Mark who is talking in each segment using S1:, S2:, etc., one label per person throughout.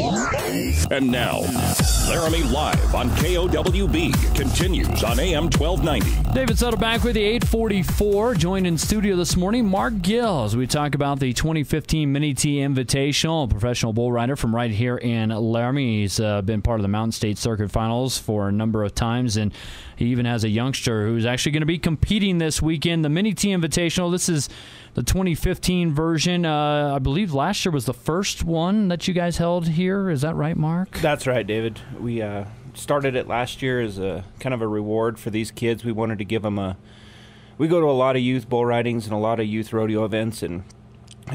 S1: And now, Laramie Live on KOWB continues on AM 1290.
S2: David Sutter back with the 844. Joined in studio this morning, Marc Gill, as we talk about the 2015 Mini T Invitational, a professional bull rider from right here in Laramie. He's been part of the Mountain State Circuit Finals for a number of times, and he even has a youngster who's actually going to be competing this weekend. The Mini T Invitational, this is the 2015 version. I believe last year was the first one that you guys held here. Is that right, Marc?
S3: That's right, David. We started it last year as a kind of a reward for these kids. We wanted to give them we go to a lot of youth bull ridings and a lot of youth rodeo events, and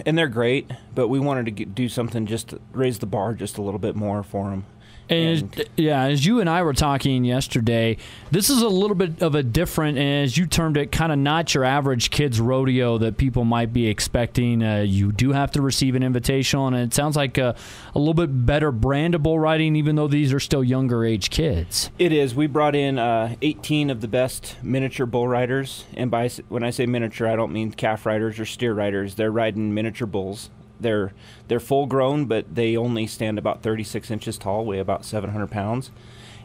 S3: they're great, but we wanted to do something just to raise the bar just a little bit more for them.
S2: And as you and I were talking yesterday, this is a little bit of a different, as you termed it, kind of not your average kids rodeo that people might be expecting. You do have to receive an invitational, and it sounds like a little bit better brand of bull riding, even though these are still younger age kids. It
S3: is. We brought in 18 of the best miniature bull riders, and when I say miniature, I don't mean calf riders or steer riders. They're riding miniature bulls. They're full grown, but they only stand about 36 inches tall, weigh about 700 pounds.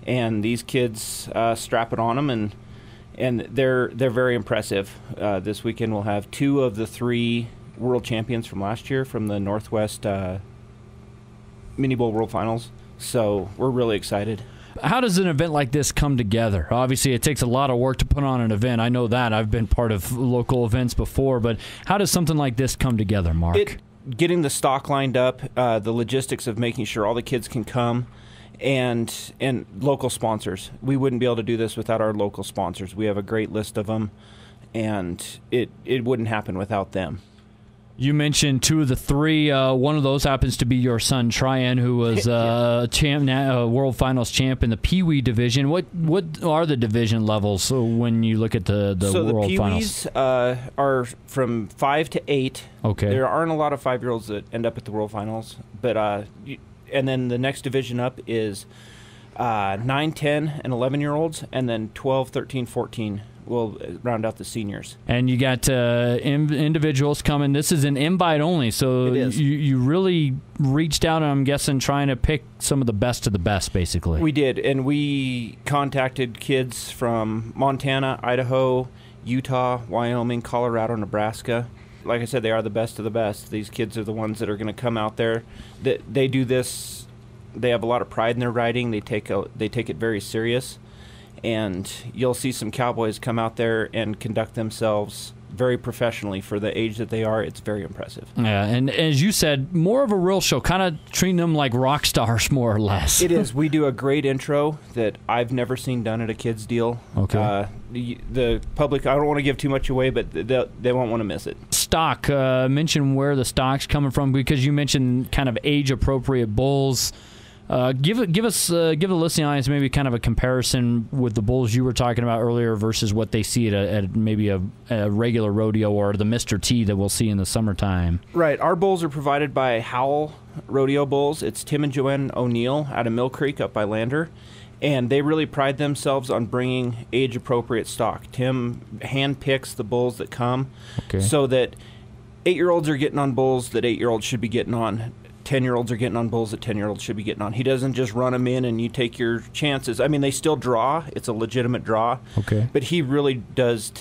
S3: And these kids strap it on them, and they're very impressive. This weekend we'll have 2 of the 3 world champions from last year from the Northwest Mini Bull World Finals. So we're really excited.
S2: How does an event like this come together? Obviously, it takes a lot of work to put on an event. I know that. I've been part of local events before, but how does something like this come together, Marc?
S3: Getting the stock lined up, the logistics of making sure all the kids can come, and local sponsors. We wouldn't be able to do this without our local sponsors. We have a great list of them, and it wouldn't happen without them.
S2: You mentioned 2 of the 3. One of those happens to be your son, Tryon, who was World Finals champ in the Pee Wee division. What are the division levels when you look at the World Finals?
S3: So the Pee Wees are from 5 to 8.
S2: Okay.
S3: There aren't a lot of 5-year-olds that end up at the World Finals, but and then the next division up is 9, 10, and 11-year-olds, and then 12, 13, 14. We'll round out the seniors. And
S2: you got individuals coming. This is an invite only, so you really reached out, I'm guessing, trying to pick some of the best, basically.
S3: We did, and we contacted kids from Montana, Idaho, Utah, Wyoming, Colorado, Nebraska. Like I said, they are the best of the best. These kids are the ones that are going to come out there. They do this. They have a lot of pride in their riding. They take it very serious. And you'll see some cowboys come out there and conduct themselves very professionally for the age that they are. It's very impressive.
S2: Yeah, and as you said, more of a real show, kind of treating them like rock stars, more or less.
S3: It is. We do a great intro that I've never seen done at a kids' deal.
S2: Okay.
S3: The public, I don't want to give too much away, but they won't want to miss it.
S2: Stock, mention where the stock's coming from, because you mentioned kind of age-appropriate bulls. Give the listening audience maybe kind of a comparison with the bulls you were talking about earlier versus what they see at maybe a regular rodeo or the Mr. T that we'll see in the summertime.
S3: Right. Our bulls are provided by Howell Rodeo Bulls. It's Tim and Joanne O'Neill out of Mill Creek up by Lander, and they really pride themselves on bringing age-appropriate stock. Tim hand-picks the bulls that come, so that 8-year-olds are getting on bulls that 8-year-olds should be getting on. 10-year-olds are getting on bulls that 10-year-olds should be getting on. He doesn't just run them in and you take your chances. I mean, they still draw. It's a legitimate draw.
S2: Okay.
S3: But he really does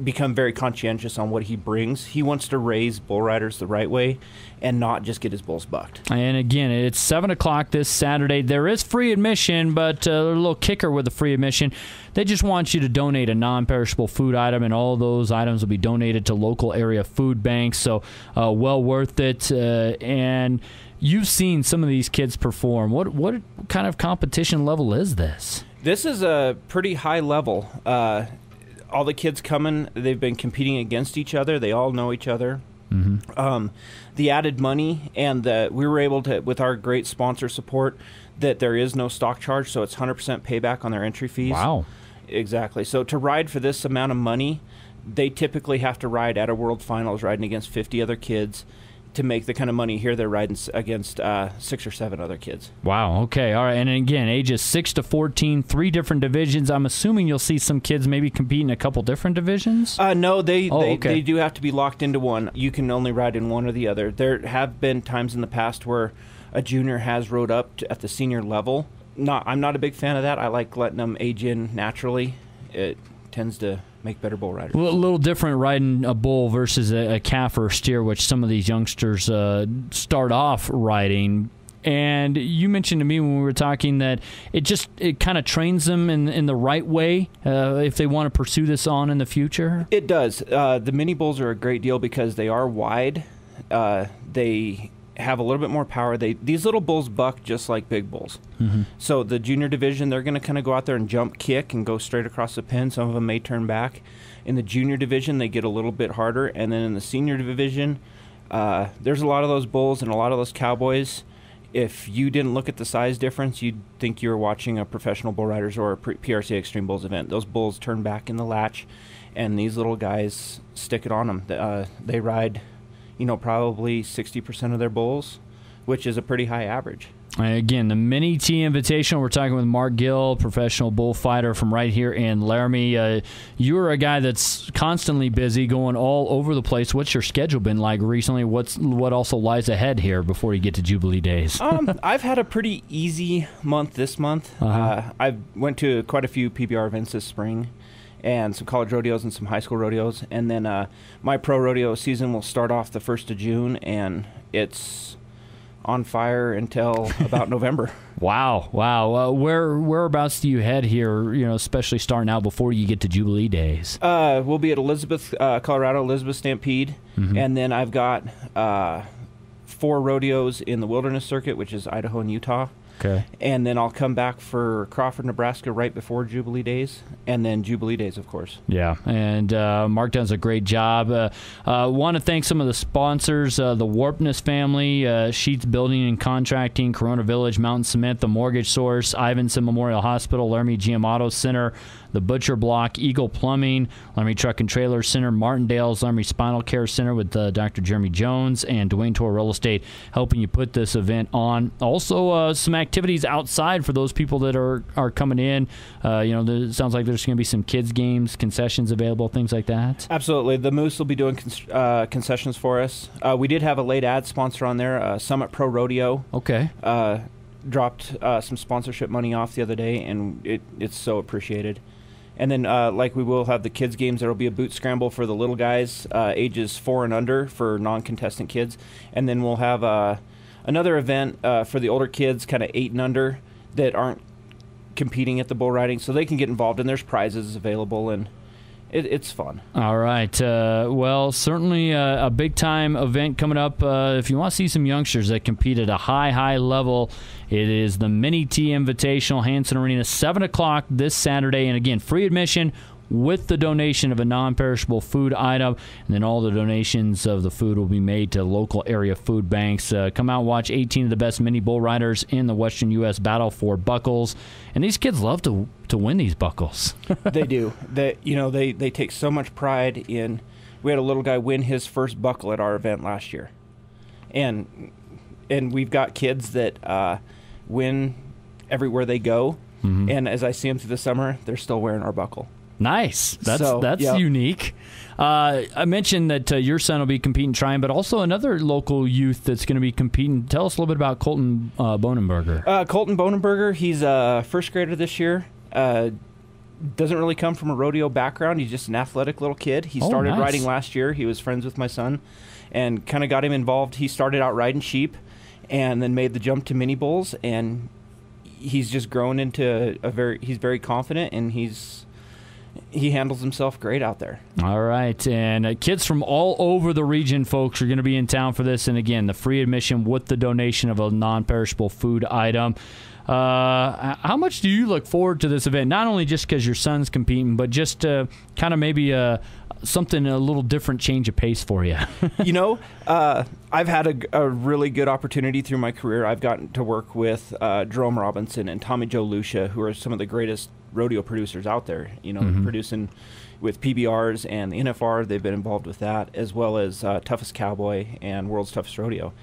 S3: become very conscientious on what he brings. He wants to raise bull riders the right way and not just get his bulls bucked.
S2: And again, it's 7 o'clock this Saturday. There is free admission, but a little kicker with the free admission. They just want you to donate a non-perishable food item, and all those items will be donated to local area food banks, so well worth it. And you've seen some of these kids perform. What kind of competition level is this?
S3: This is a pretty high level. All the kids coming, they've been competing against each other. They all know each other.
S2: Mm-hmm.
S3: The added money, and we were able to, with our great sponsor support, that there is no stock charge, so it's 100% payback on their entry fees.
S2: Wow.
S3: Exactly. So to ride for this amount of money, they typically have to ride at a World Finals, riding against 50 other kids. To make the kind of money here, they're riding against 6 or 7 other kids.
S2: Wow, okay, all right. And again, ages 6 to 14, 3 different divisions. I'm assuming you'll see some kids maybe compete in a couple different divisions?
S3: No, they do have to be locked into one. You can only ride in one or the other. There have been times in the past where a junior has rode up at the senior level. I'm not a big fan of that. I like letting them age in naturally. It tends to make better bull riders.
S2: A little different riding a bull versus a calf or a steer, which some of these youngsters start off riding. And you mentioned to me when we were talking that it kind of trains them in the right way if they want to pursue this on in the future.
S3: It does. The mini bulls are a great deal because they are wide. They have a little bit more power. These little bulls buck just like big bulls. Mm-hmm. So the junior division, they're going to kind of go out there and jump kick and go straight across the pen. Some of them may turn back. In the junior division, they get a little bit harder. And then in the senior division, there's a lot of those bulls and a lot of those cowboys. If you didn't look at the size difference, you'd think you were watching a professional bull riders or a PRCA Extreme Bulls event. Those bulls turn back in the latch, and these little guys stick it on them. They ride, probably 60% of their bulls, which is a pretty high average.
S2: Again, the Mini T Invitational. We're talking with Marc Gill, professional bullfighter from right here in Laramie. You're a guy that's constantly busy, going all over the place. What's your schedule been like recently? What also lies ahead here before you get to Jubilee Days?
S3: I've had a pretty easy month this month. I went to quite a few PBR events this spring, and some college rodeos and some high school rodeos. And then my pro rodeo season will start off the 1st of June, and it's on fire until about November. Wow.
S2: Whereabouts do you head here, especially starting out before you get to Jubilee Days?
S3: We'll be at Elizabeth, Colorado, Elizabeth Stampede. Mm-hmm. And then I've got 4 rodeos in the Wilderness Circuit, which is Idaho and Utah.
S2: Okay.
S3: And then I'll come back for Crawford, Nebraska right before Jubilee Days, and then Jubilee Days, of course.
S2: Yeah, and Marc does a great job. Want to thank some of the sponsors, the Warpness family, Sheets Building and Contracting, Corona Village, Mountain Cement, The Mortgage Source, Ivinson Memorial Hospital, Laramie GM Auto Center, The Butcher Block, Eagle Plumbing, Laramie Truck and Trailer Center, Martindale's Laramie Spinal Care Center with Dr. Jeremy Jones, and Dwayne Tor Real Estate helping you put this event on. Also, some activities outside for those people that are coming in. It sounds like there's going to be some kids games, concessions available, things like that.
S3: Absolutely. The Moose will be doing concessions for us. We did have a late ad sponsor on there, Summit Pro Rodeo.
S2: Okay.
S3: Dropped some sponsorship money off the other day, and it's so appreciated. And then, we will have the kids games. There will be a boot scramble for the little guys, ages 4 and under, for non-contestant kids. And then we'll have another event for the older kids, kind of 8 and under, that aren't competing at the bull riding, so they can get involved, and there's prizes available, and it's fun.
S2: All right. Well, certainly a big-time event coming up. If you want to see some youngsters that compete at a high level, it is the Mini T Invitational, Hanson Arena, 7 o'clock this Saturday. And again, free admission with the donation of a non-perishable food item. And then all the donations of the food will be made to local area food banks. Come out and watch 18 of the best mini bull riders in the Western U.S. battle for buckles. And these kids love to win these buckles.
S3: They do. They take so much pride in. We had a little guy win his first buckle at our event last year. And we've got kids that win everywhere they go. Mm-hmm. And as I see them through the summer, they're still wearing our buckle.
S2: Nice. That's unique. I mentioned that your son will be competing trying, but also another local youth that's going to be competing. Tell us a little bit about Colton Bonenberger.
S3: Colton Bonenberger, he's a first grader this year. Doesn't really come from a rodeo background. He's just an athletic little kid. He started riding last year. He was friends with my son and kind of got him involved. He started out riding sheep and then made the jump to mini bulls, and he's just grown into he's very confident, and he handles himself great out there. All
S2: right. And kids from all over the region, folks, are going to be in town for this. And again, the free admission with the donation of a non-perishable food item. How much do you look forward to this event? Not only just because your son's competing, but just kind of maybe something, a little different change of pace for you.
S3: I've had a really good opportunity through my career. I've gotten to work with Jerome Robinson and Tommy Joe Lucia, who are some of the greatest rodeo producers out there, producing with PBRs and the NFR. They've been involved with that, as well as Toughest Cowboy and World's Toughest Rodeo.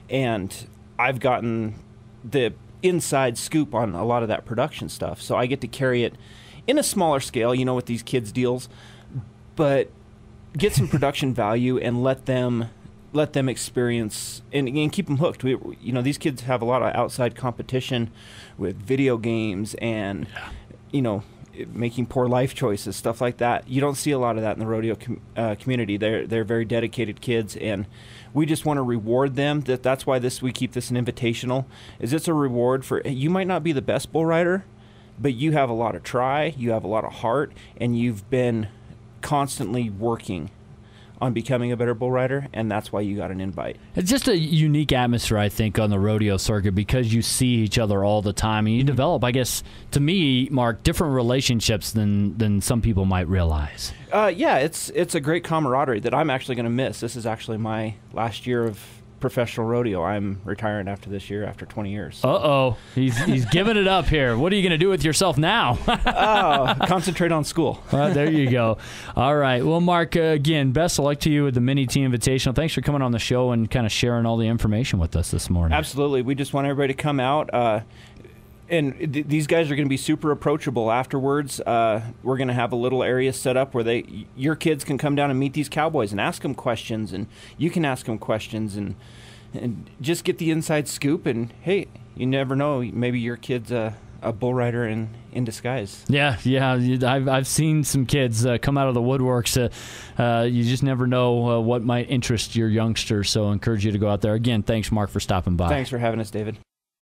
S3: And I've gotten the inside scoop on a lot of that production stuff. So I get to carry it in a smaller scale, with these kids' deals, but get some production value and let them let them experience and keep them hooked. These kids have a lot of outside competition with video games and, making poor life choices, stuff like that. You don't see a lot of that in the rodeo community. They're very dedicated kids, and we just want to reward them. That's why we keep this an invitational. It's a reward for, you might not be the best bull rider, but you have a lot of try, you have a lot of heart, and you've been constantly working on becoming a better bull rider, and that's why you got an invite. It's
S2: just a unique atmosphere, I think, on the rodeo circuit because you see each other all the time, and you develop, I guess, to me, Mark, different relationships than some people might realize.
S3: Yeah, it's a great camaraderie that I'm actually going to miss. This is actually my last year of professional rodeo. I'm retiring after this year, after 20 years.
S2: So. He's giving it up here. What are you going to do with yourself now?
S3: Concentrate on school.
S2: There you go. All right. Well, Mark, again, best of luck to you with the Mini T Invitational. Thanks for coming on the show and kind of sharing all the information with us this morning.
S3: Absolutely. We just want everybody to come out. And these guys are going to be super approachable afterwards. We're going to have a little area set up where your kids can come down and meet these cowboys and ask them questions, and you can ask them questions and just get the inside scoop. And hey, you never know, maybe your kid's a bull rider in disguise.
S2: Yeah. I've seen some kids come out of the woodworks. You just never know what might interest your youngsters. So I encourage you to go out there. Again, thanks, Mark, for stopping by.
S3: Thanks for having us, David.